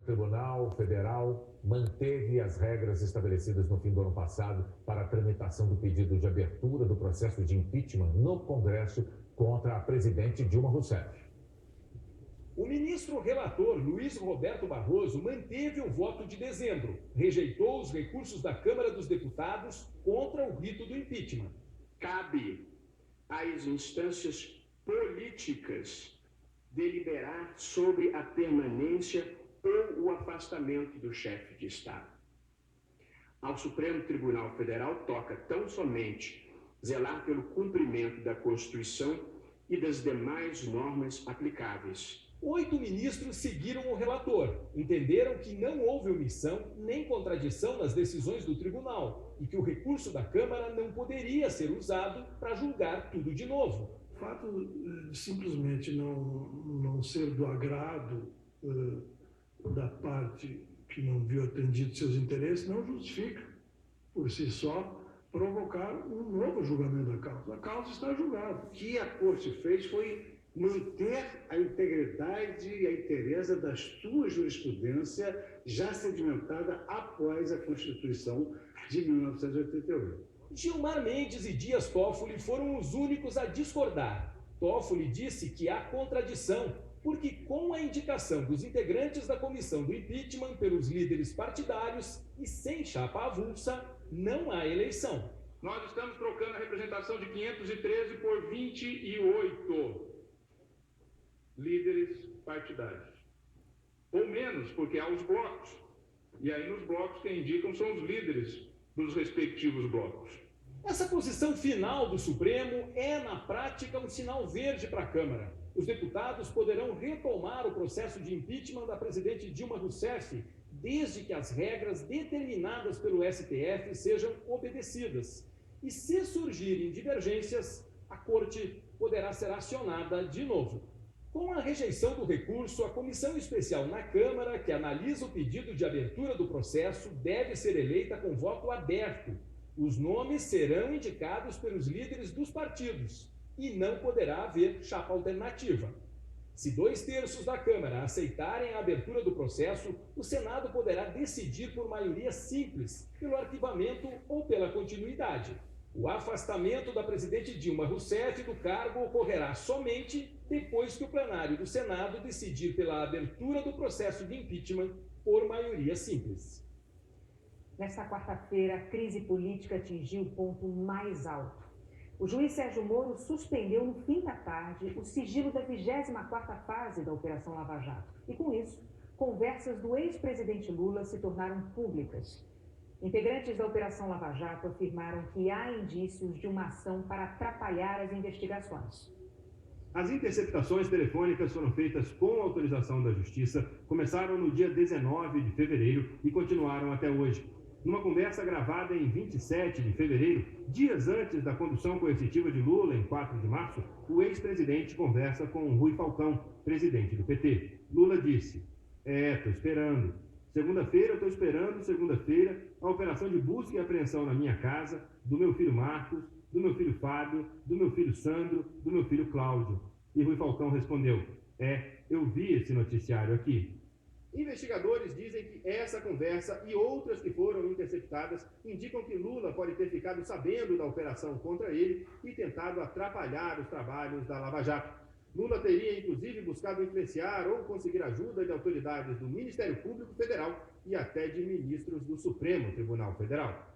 Tribunal Federal manteve as regras estabelecidas no fim do ano passado para a tramitação do pedido de abertura do processo de impeachment no Congresso contra a presidente Dilma Rousseff. O ministro relator Luiz Roberto Barroso manteve o voto de dezembro, rejeitou os recursos da Câmara dos Deputados contra o rito do impeachment. Cabe às instâncias políticas deliberar sobre a permanência ou o afastamento do chefe de Estado. Ao Supremo Tribunal Federal toca tão somente zelar pelo cumprimento da Constituição e das demais normas aplicáveis. 8 ministros seguiram o relator, entenderam que não houve omissão nem contradição nas decisões do tribunal e que o recurso da Câmara não poderia ser usado para julgar tudo de novo. O fato de simplesmente não ser do agrado da parte que não viu atendido seus interesses não justifica, por si só, provocar um novo julgamento da causa. A causa está julgada. O que a Corte fez foi manter a integridade e a inteireza da sua jurisprudência já sedimentada após a Constituição de 1988. Gilmar Mendes e Dias Toffoli foram os únicos a discordar. Toffoli disse que há contradição, porque com a indicação dos integrantes da comissão do impeachment pelos líderes partidários e sem chapa avulsa, não há eleição. Nós estamos trocando a representação de 513 por 28 líderes partidários. Ou menos, porque há os blocos. E aí nos blocos quem indicam são os líderes dos respectivos blocos. Essa posição final do Supremo é, na prática, um sinal verde para a Câmara. Os deputados poderão retomar o processo de impeachment da presidente Dilma Rousseff, desde que as regras determinadas pelo STF sejam obedecidas. E se surgirem divergências, a Corte poderá ser acionada de novo. Com a rejeição do recurso, a comissão especial na Câmara, que analisa o pedido de abertura do processo, deve ser eleita com voto aberto. Os nomes serão indicados pelos líderes dos partidos e não poderá haver chapa alternativa. Se 2/3 da Câmara aceitarem a abertura do processo, o Senado poderá decidir por maioria simples, pelo arquivamento ou pela continuidade. O afastamento da presidente Dilma Rousseff do cargo ocorrerá somente depois que o plenário do Senado decidir pela abertura do processo de impeachment por maioria simples. Nesta quarta-feira, a crise política atingiu o ponto mais alto. O juiz Sérgio Moro suspendeu no fim da tarde o sigilo da 24ª fase da Operação Lava Jato. E com isso, conversas do ex-presidente Lula se tornaram públicas. Integrantes da Operação Lava Jato afirmaram que há indícios de uma ação para atrapalhar as investigações. As interceptações telefônicas foram feitas com autorização da Justiça, começaram no dia 19 de fevereiro e continuaram até hoje. Numa conversa gravada em 27 de fevereiro, dias antes da condução coercitiva de Lula, em 4 de março, o ex-presidente conversa com Rui Falcão, presidente do PT. Lula disse: tô esperando. Segunda-feira, eu estou esperando, segunda-feira, a operação de busca e apreensão na minha casa, do meu filho Marcos, do meu filho Fábio, do meu filho Sandro, do meu filho Cláudio. E Rui Falcão respondeu: eu vi esse noticiário aqui. Investigadores dizem que essa conversa e outras que foram interceptadas indicam que Lula pode ter ficado sabendo da operação contra ele e tentado atrapalhar os trabalhos da Lava Jato. Lula teria, inclusive, buscado influenciar ou conseguir ajuda de autoridades do Ministério Público Federal e até de ministros do Supremo Tribunal Federal.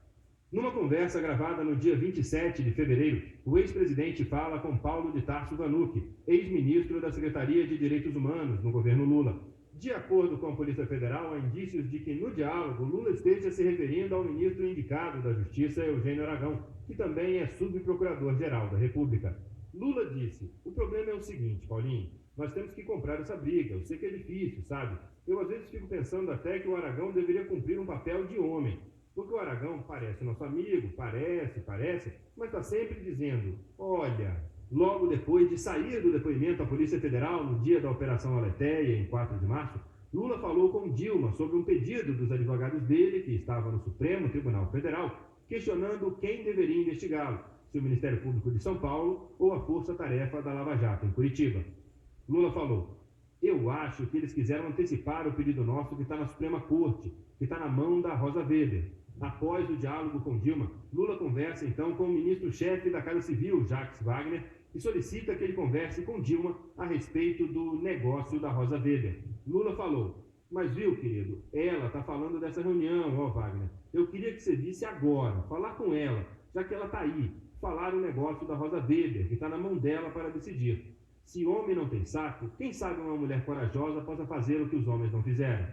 Numa conversa gravada no dia 27 de fevereiro, o ex-presidente fala com Paulo de Tarso Vanucchi, ex-ministro da Secretaria de Direitos Humanos no governo Lula. De acordo com a Polícia Federal, há indícios de que no diálogo Lula esteja se referindo ao ministro indicado da Justiça, Eugênio Aragão, que também é subprocurador-geral da República. Lula disse: o problema é o seguinte, Paulinho, nós temos que comprar essa briga, eu sei que é difícil, sabe? Eu às vezes fico pensando até que o Aragão deveria cumprir um papel de homem, porque o Aragão parece nosso amigo, parece, mas está sempre dizendo: olha... Logo depois de sair do depoimento à Polícia Federal no dia da Operação Aletheia, em 4 de março, Lula falou com Dilma sobre um pedido dos advogados dele, que estava no Supremo Tribunal Federal, questionando quem deveria investigá-lo, se o Ministério Público de São Paulo ou a Força Tarefa da Lava Jato, em Curitiba. Lula falou: Eu acho que eles quiseram antecipar o pedido nosso que está na Suprema Corte, que está na mão da Rosa Weber. Após o diálogo com Dilma, Lula conversa então com o ministro-chefe da Casa Civil, Jacques Wagner, e solicita que ele converse com Dilma a respeito do negócio da Rosa Weber. Lula falou: mas viu, querido, ela está falando dessa reunião, ó Wagner. Eu queria que você visse agora, falar com ela, já que ela está aí, falar o negócio da Rosa Weber, que está na mão dela para decidir. Se homem não tem saco, quem sabe uma mulher corajosa possa fazer o que os homens não fizeram.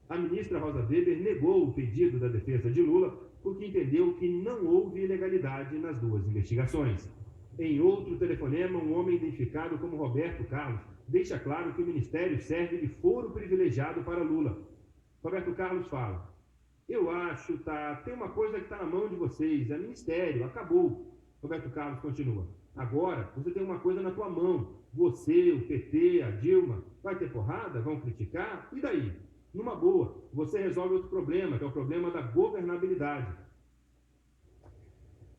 A ministra Rosa Weber negou o pedido da defesa de Lula porque entendeu que não houve ilegalidade nas duas investigações. Em outro telefonema, um homem identificado como Roberto Carlos deixa claro que o ministério serve de foro privilegiado para Lula. Roberto Carlos fala: eu acho, tem uma coisa que está na mão de vocês, é ministério, acabou. Roberto Carlos continua: agora você tem uma coisa na tua mão, você, o PT, a Dilma, vai ter porrada, vão criticar, e daí? Numa boa, você resolve outro problema, que é o problema da governabilidade.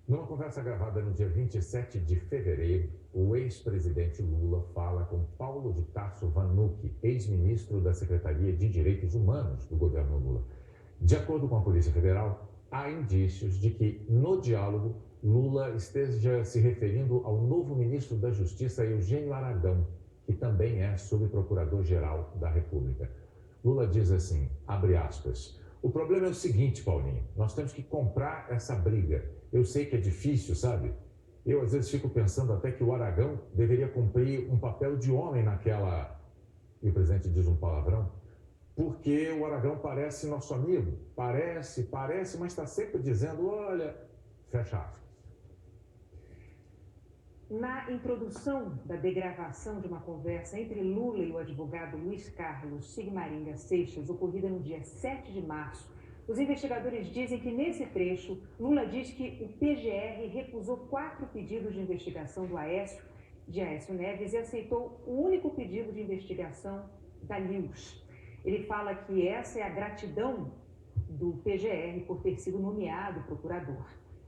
Numa conversa gravada no dia 27 de fevereiro, o ex-presidente Lula fala com Paulo de Tarso Vanucchi, ex-ministro da Secretaria de Direitos Humanos do governo Lula. De acordo com a Polícia Federal, há indícios de que, no diálogo, Lula esteja se referindo ao novo ministro da Justiça, Eugênio Aragão, que também é subprocurador-geral da República. Lula diz assim, abre aspas, o problema é o seguinte, Paulinho, nós temos que comprar essa briga. Eu sei que é difícil, sabe? Eu, às vezes, fico pensando até que o Aragão deveria cumprir um papel de homem naquela... E o presidente diz um palavrão. Porque o Aragão parece nosso amigo. Parece, mas está sempre dizendo, olha... Fecha aspas. Na introdução da degravação de uma conversa entre Lula e o advogado Luiz Carlos Sigmaringa Seixas, ocorrida no dia 7 de março, os investigadores dizem que, nesse trecho, Lula diz que o PGR recusou 4 pedidos de investigação do Aécio Neves e aceitou o único pedido de investigação da Lewis. Ele fala que essa é a gratidão do PGR por ter sido nomeado procurador.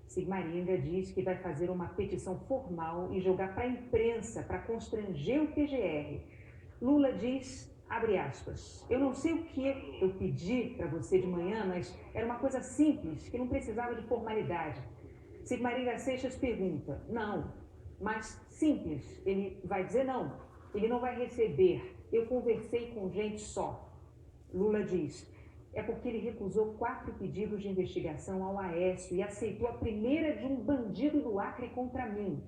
Sigmaringa diz que vai fazer uma petição formal e jogar para a imprensa para constranger o PGR. Lula diz, abre aspas, eu não sei o que eu pedi para você de manhã, mas era uma coisa simples, que não precisava de formalidade. Sigmaringa Seixas pergunta, não, mas simples. Ele vai dizer não, ele não vai receber, eu conversei com gente só. Lula diz, é porque ele recusou 4 pedidos de investigação ao Aécio e aceitou a primeira de um bandido do Acre contra mim.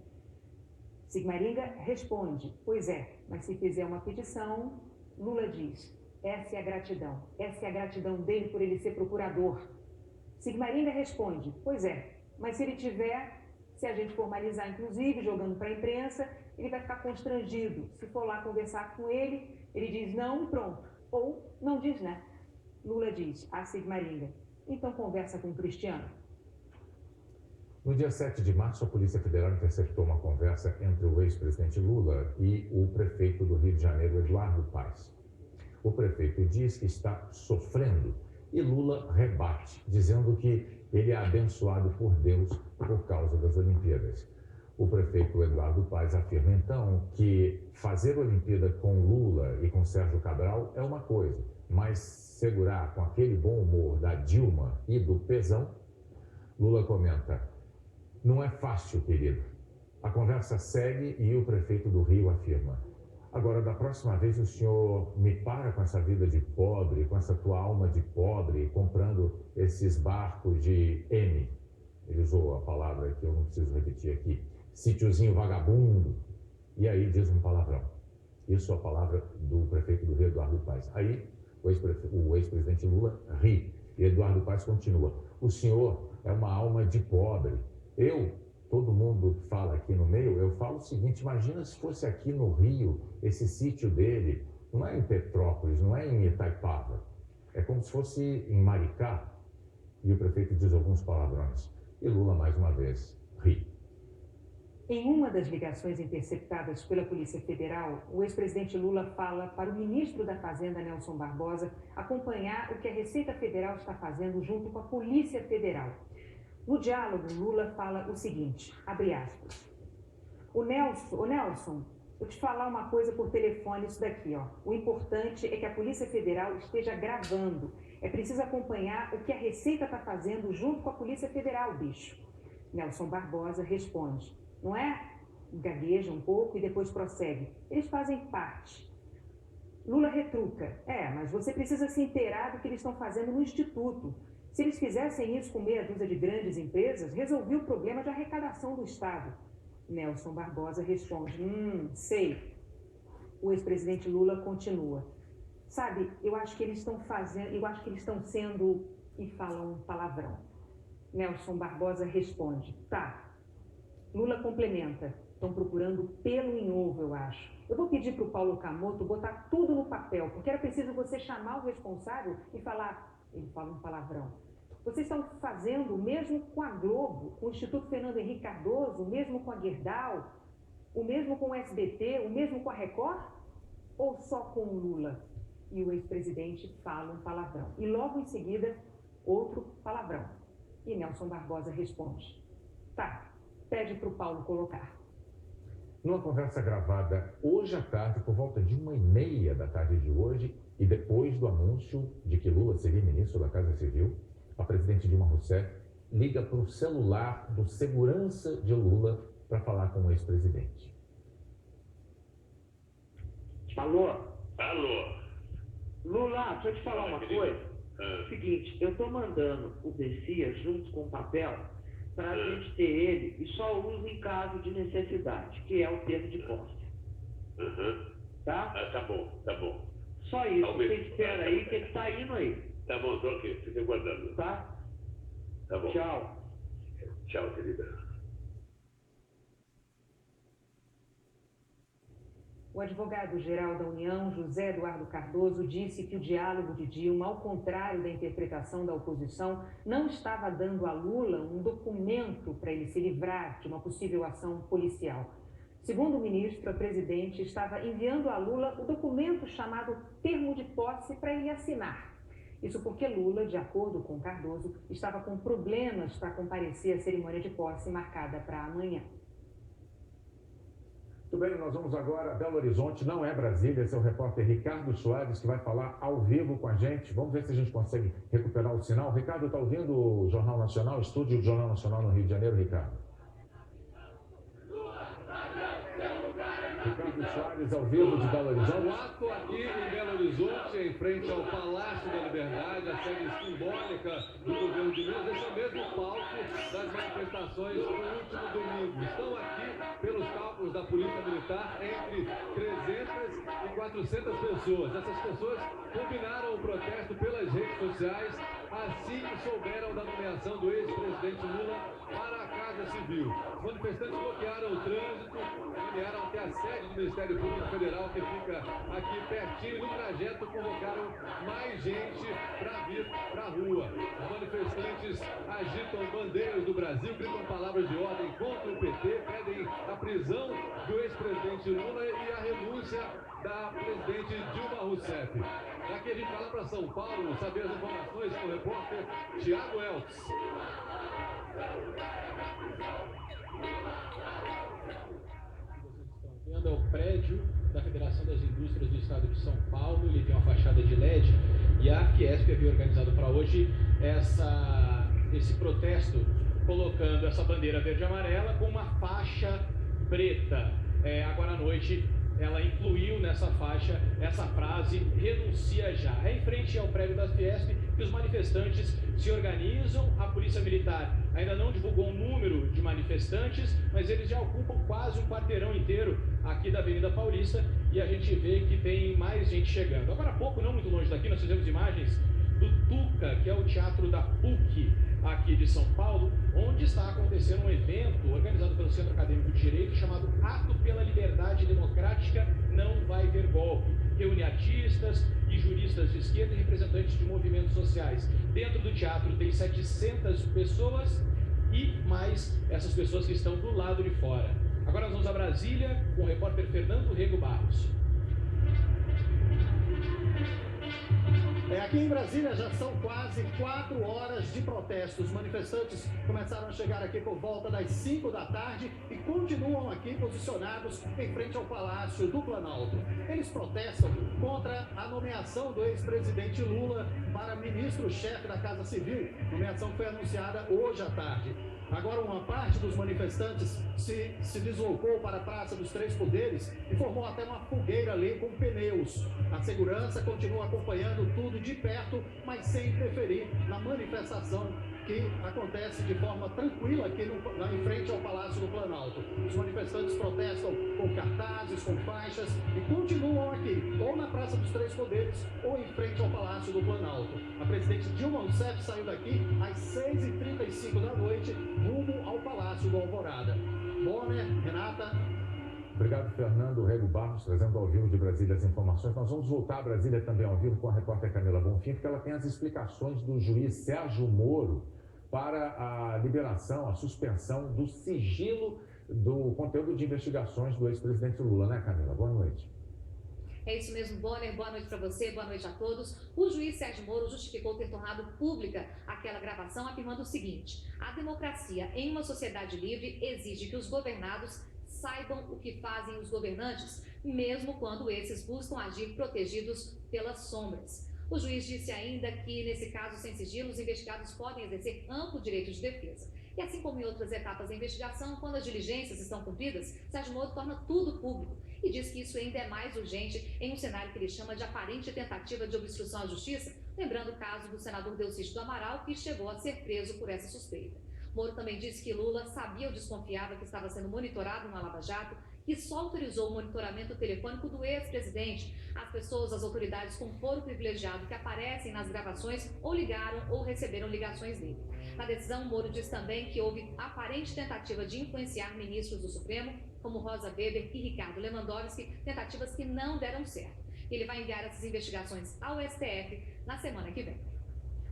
Sigmaringa responde, pois é, mas se fizer uma petição, Lula diz, essa é a gratidão dele por ele ser procurador. Sigmaringa responde, pois é, mas se ele tiver, se a gente formalizar, inclusive, jogando para a imprensa, ele vai ficar constrangido. Se for lá conversar com ele, ele diz não e pronto, ou não diz né. Lula diz a Sigmaringa, então conversa com o Cristiano. No dia 7 de março, a Polícia Federal interceptou uma conversa entre o ex-presidente Lula e o prefeito do Rio de Janeiro, Eduardo Paes. O prefeito diz que está sofrendo e Lula rebate, dizendo que ele é abençoado por Deus por causa das Olimpíadas. O prefeito Eduardo Paes afirma, então, que fazer Olimpíada com Lula e com Sérgio Cabral é uma coisa, mas segurar com aquele bom humor da Dilma e do Pezão, Lula comenta, não é fácil, querido. A conversa segue e o prefeito do Rio afirma, agora, da próxima vez o senhor me para com essa vida de pobre, com essa tua alma de pobre, comprando esses barcos de M. Ele usou a palavra que eu não preciso repetir aqui, sítiozinho vagabundo, e aí diz um palavrão. Isso é a palavra do prefeito do Rio, Eduardo Paes. Aí o ex-presidente Lula ri e Eduardo Paes continua. O senhor é uma alma de pobre. Todo mundo fala aqui no meio, eu falo o seguinte, imagina se fosse aqui no Rio, esse sítio dele, não é em Petrópolis, não é em Itaipava, é como se fosse em Maricá. E o prefeito diz alguns palavrões. E Lula, mais uma vez, ri. Em uma das ligações interceptadas pela Polícia Federal, o ex-presidente Lula fala para o ministro da Fazenda, Nelson Barbosa, acompanhar o que a Receita Federal está fazendo junto com a Polícia Federal. No diálogo, Lula fala o seguinte, abre aspas, o Nelson, Vou te falar uma coisa por telefone, isso daqui, ó. O importante é que a Polícia Federal esteja gravando. É preciso acompanhar o que a Receita está fazendo junto com a Polícia Federal, bicho. Nelson Barbosa responde. Não é? Gagueja um pouco e depois prossegue. Eles fazem parte. Lula retruca. Mas você precisa se inteirar do que eles estão fazendo no Instituto. Se eles fizessem isso com meia dúzia de grandes empresas, resolvia o problema de arrecadação do Estado. Nelson Barbosa responde. Sei. O ex-presidente Lula continua. Sabe, eu acho que eles estão sendo... E fala um palavrão. Nelson Barbosa responde. Tá. Lula complementa. Estão procurando pelo em ovo, eu acho. Eu vou pedir para o Paulo Camoto botar tudo no papel, porque era preciso você chamar o responsável e falar... Ele fala um palavrão. Vocês estão fazendo o mesmo com a Globo, com o Instituto Fernando Henrique Cardoso, o mesmo com a Gerdau, o mesmo com o SBT, o mesmo com a Record? Ou só com o Lula? E o ex-presidente fala um palavrão. E logo em seguida, outro palavrão. E Nelson Barbosa responde. Tá, pede para o Paulo colocar. Numa conversa gravada hoje à tarde, por volta de 1h30 da tarde de hoje, e depois do anúncio de que Lula seria ministro da Casa Civil, a presidente Dilma Rousseff liga para o celular do segurança de Lula para falar com o ex-presidente. Alô? Alô? Lula, deixa eu te falar uma coisa. Seguinte, eu tô mandando o Messias junto com o papel para a gente ter ele e só uso em caso de necessidade, que é o termo de posse. Tá? Tá bom, tá bom. Só isso, você espera aí que ele tá indo aí. Tá bom, tô aqui, fica aguardando. Tá? Tá bom. Tchau. Tchau, querida. O advogado-geral da União, José Eduardo Cardoso, disse que o diálogo de Dilma, ao contrário da interpretação da oposição, não estava dando a Lula um documento para ele se livrar de uma possível ação policial. Segundo o ministro, a presidente estava enviando a Lula o documento chamado termo de posse para ele assinar. Isso porque Lula, de acordo com Cardoso, estava com problemas para comparecer à cerimônia de posse marcada para amanhã. Muito bem, nós vamos agora a Belo Horizonte, não é Brasília, esse é o repórter Ricardo Soares que vai falar ao vivo com a gente. Vamos ver se a gente consegue recuperar o sinal. Ricardo, está ouvindo o Jornal Nacional, estúdio do Jornal Nacional no Rio de Janeiro, Ricardo? Ricardo Soares, ao vivo de Belo Horizonte. O ato aqui em Belo Horizonte, em frente ao Palácio da Liberdade, a sede simbólica do governo de Minas, esse é o mesmo palco das manifestações do último domingo. Estão aqui, pelos cálculos da Polícia Militar, entre 300 e 400 pessoas. Essas pessoas combinaram o protesto pelas redes sociais assim que souberam da nomeação do ex-presidente Lula para a Casa Civil. Os manifestantes bloquearam o trânsito, caminharam até a sede do Ministério Público Federal, que fica aqui pertinho. No trajeto, convocaram mais gente para vir para a rua. Os manifestantes agitam bandeiras do Brasil, gritam palavras de ordem contra o PT, pedem a prisão do ex-presidente Lula e a renúncia da presidente Dilma Rousseff. Daqui a gente vai lá para São Paulo saber as informações com o repórter Tiago Eltz. É o prédio da Federação das Indústrias do Estado de São Paulo. Ele tem uma fachada de LED e a Fiesp havia organizado para hoje esse protesto, colocando essa bandeira verde e amarela com uma faixa preta. Agora à noite ela incluiu nessa faixa essa frase, renuncia já. É em frente ao prédio da Fiesp que os manifestantes se organizam. A Polícia Militar ainda não divulgou o número de manifestantes, mas eles já ocupam quase um quarteirão inteiro aqui da Avenida Paulista e a gente vê que tem mais gente chegando. Agora há pouco, não muito longe daqui, nós fizemos imagens do Tuca, que é o teatro da PUC aqui de São Paulo, onde está acontecendo um evento organizado pelo Centro Acadêmico de Direito chamado Ato pela Liberdade Democrática Não Vai Ter Golpe. Reúne artistas e juristas de esquerda e representantes de movimentos sociais. Dentro do teatro tem 700 pessoas e mais essas pessoas que estão do lado de fora. Agora nós vamos a Brasília com o repórter Fernando Rego Barros. Aqui em Brasília já são quase 4 horas de protesto. Os manifestantes começaram a chegar aqui por volta das 5 da tarde e continuam aqui posicionados em frente ao Palácio do Planalto. Eles protestam contra a nomeação do ex-presidente Lula para ministro-chefe da Casa Civil. A nomeação foi anunciada hoje à tarde. Agora, uma parte dos manifestantes se deslocou para a Praça dos Três Poderes e formou até uma fogueira ali com pneus. A segurança continua acompanhando tudo de perto, mas sem interferir na manifestação que acontece de forma tranquila aqui em frente ao Palácio do Planalto. Os manifestantes protestam com cartazes, com faixas e continuam aqui, ou na Praça dos Três Poderes, ou em frente ao Palácio do Planalto. A presidente Dilma Rousseff saiu daqui às 6h35 da noite, rumo ao Palácio do Alvorada. Bonner, Renata. Obrigado, Fernando. Rego Barros, trazendo ao vivo de Brasília as informações. Nós vamos voltar a Brasília também ao vivo com a repórter Camila Bonfim, porque ela tem as explicações do juiz Sérgio Moro para a liberação, a suspensão do sigilo do conteúdo de investigações do ex-presidente Lula, né, Camila? Boa noite. É isso mesmo, Bonner. Boa noite para você, boa noite a todos. O juiz Sérgio Moro justificou ter tornado pública aquela gravação, afirmando o seguinte: a democracia em uma sociedade livre exige que os governados saibam o que fazem os governantes, mesmo quando esses buscam agir protegidos pelas sombras. O juiz disse ainda que, nesse caso sem sigilo, os investigados podem exercer amplo direito de defesa. E assim como em outras etapas da investigação, quando as diligências estão cumpridas, Sérgio Moro torna tudo público e diz que isso ainda é mais urgente em um cenário que ele chama de aparente tentativa de obstrução à justiça, lembrando o caso do senador Delcídio do Amaral, que chegou a ser preso por essa suspeita. Moro também disse que Lula sabia ou desconfiava que estava sendo monitorado na Lava Jato, que só autorizou o monitoramento telefônico do ex-presidente. As pessoas, as autoridades com foro privilegiado que aparecem nas gravações ou ligaram ou receberam ligações dele. Na decisão, Moro diz também que houve aparente tentativa de influenciar ministros do Supremo, como Rosa Weber e Ricardo Lewandowski, tentativas que não deram certo. Ele vai enviar essas investigações ao STF na semana que vem.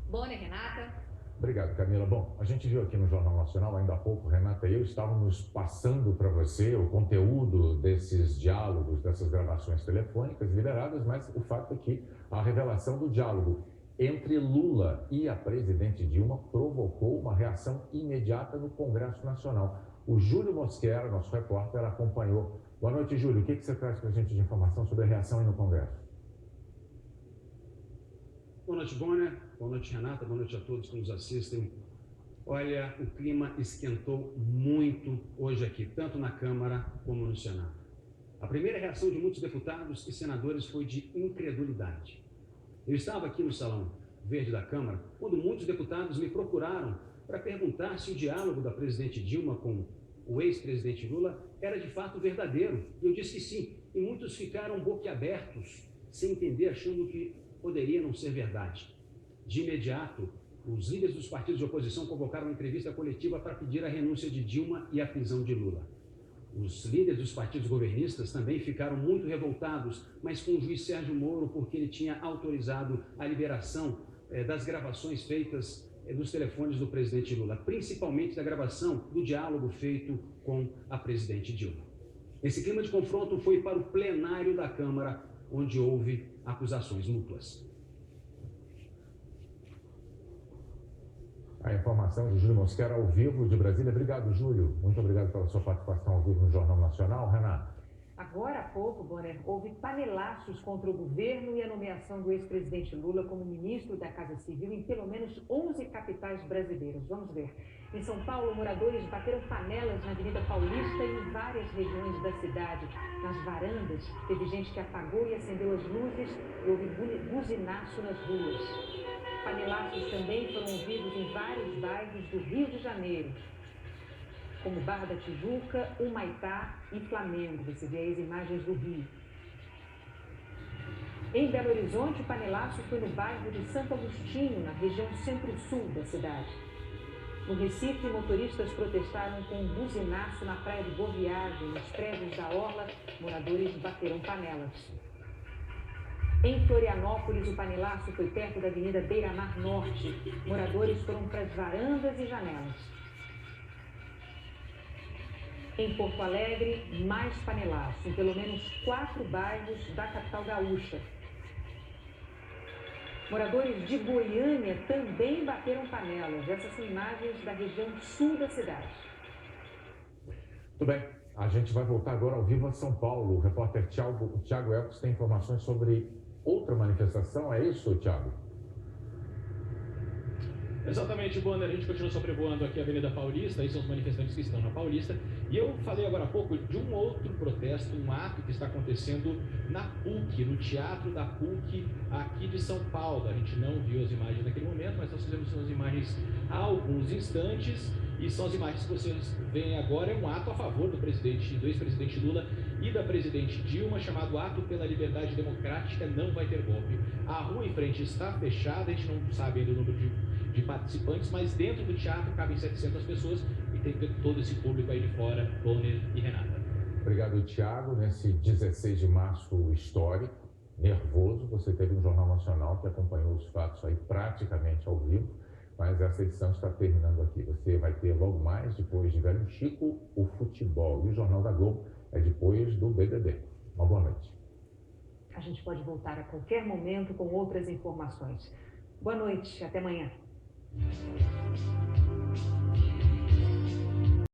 Bonner, Renata. Obrigado, Camila. Bom, a gente viu aqui no Jornal Nacional, ainda há pouco, Renata e eu estávamos passando para você o conteúdo desses diálogos, dessas gravações telefônicas liberadas, mas o fato é que a revelação do diálogo entre Lula e a presidente Dilma provocou uma reação imediata no Congresso Nacional. O Júlio Mosquera, nosso repórter, acompanhou. Boa noite, Júlio. O que você traz para a gente de informação sobre a reação aí no Congresso? Boa noite, Bonner. Boa noite, Renata. Boa noite a todos que nos assistem. Olha, o clima esquentou muito hoje aqui, tanto na Câmara como no Senado. A primeira reação de muitos deputados e senadores foi de incredulidade. Eu estava aqui no Salão Verde da Câmara, quando muitos deputados me procuraram para perguntar se o diálogo da presidente Dilma com o ex-presidente Lula era de fato verdadeiro. E eu disse que sim, e muitos ficaram boquiabertos, sem entender, achando que poderia não ser verdade. De imediato, os líderes dos partidos de oposição convocaram uma entrevista coletiva para pedir a renúncia de Dilma e a prisão de Lula. Os líderes dos partidos governistas também ficaram muito revoltados, mas com o juiz Sérgio Moro, porque ele tinha autorizado a liberação das gravações feitas dos telefones do presidente Lula, principalmente da gravação do diálogo feito com a presidente Dilma. Esse clima de confronto foi para o plenário da Câmara, onde houve acusações mútuas. A informação de Júlio Mosquera ao vivo de Brasília. Obrigado, Júlio. Muito obrigado pela sua participação ao vivo no Jornal Nacional. Renata. Agora há pouco, Bonner, houve panelaços contra o governo e a nomeação do ex-presidente Lula como ministro da Casa Civil em pelo menos 11 capitais brasileiras. Vamos ver. Em São Paulo, moradores bateram panelas na Avenida Paulista e em várias regiões da cidade. Nas varandas, teve gente que apagou e acendeu as luzes e houve buzinaço nas ruas. Panelaços também foram ouvidos em vários bairros do Rio de Janeiro, como Barra da Tijuca, Humaitá e Flamengo. Você vê aí as imagens do Rio. Em Belo Horizonte, o panelaço foi no bairro de Santo Agostinho, na região centro-sul da cidade. No Recife, motoristas protestaram com um buzinaço na praia de Boa Viagem. Nos prédios da Orla, moradores bateram panelas. Em Florianópolis, o panelaço foi perto da Avenida Beira-Mar Norte. Moradores foram para as varandas e janelas. Em Porto Alegre, mais panelaço, em pelo menos 4 bairros da capital gaúcha. Moradores de Goiânia também bateram panelas. Essas são imagens da região sul da cidade. Tudo bem. A gente vai voltar agora ao vivo a São Paulo. O repórter Thiago Elkes tem informações sobre outra manifestação. É isso, Thiago? Exatamente, Bonner. A gente continua sobrevoando aqui a Avenida Paulista. Aí são os manifestantes que estão na Paulista. E eu falei agora há pouco de um outro protesto, um ato que está acontecendo na PUC, no Teatro da PUC, aqui de São Paulo. A gente não viu as imagens naquele momento, mas nós fizemos as imagens há alguns instantes. E são as imagens que vocês veem agora. É um ato a favor do ex-presidente Lula e da presidente Dilma, chamado Ato pela Liberdade Democrática Não Vai Ter Golpe. A rua em frente está fechada, a gente não sabe ainda o número de participantes, mas dentro do teatro cabem 700 pessoas e tem todo esse público aí de fora, Bonner e Renata. Obrigado, Thiago. Nesse 16 de março histórico, nervoso, você teve um Jornal Nacional que acompanhou os fatos aí praticamente ao vivo, mas essa edição está terminando aqui. Você vai ter logo mais, depois de Velho Chico, o futebol. E o Jornal da Globo é depois do BBB. Uma boa noite. A gente pode voltar a qualquer momento com outras informações. Boa noite, até amanhã.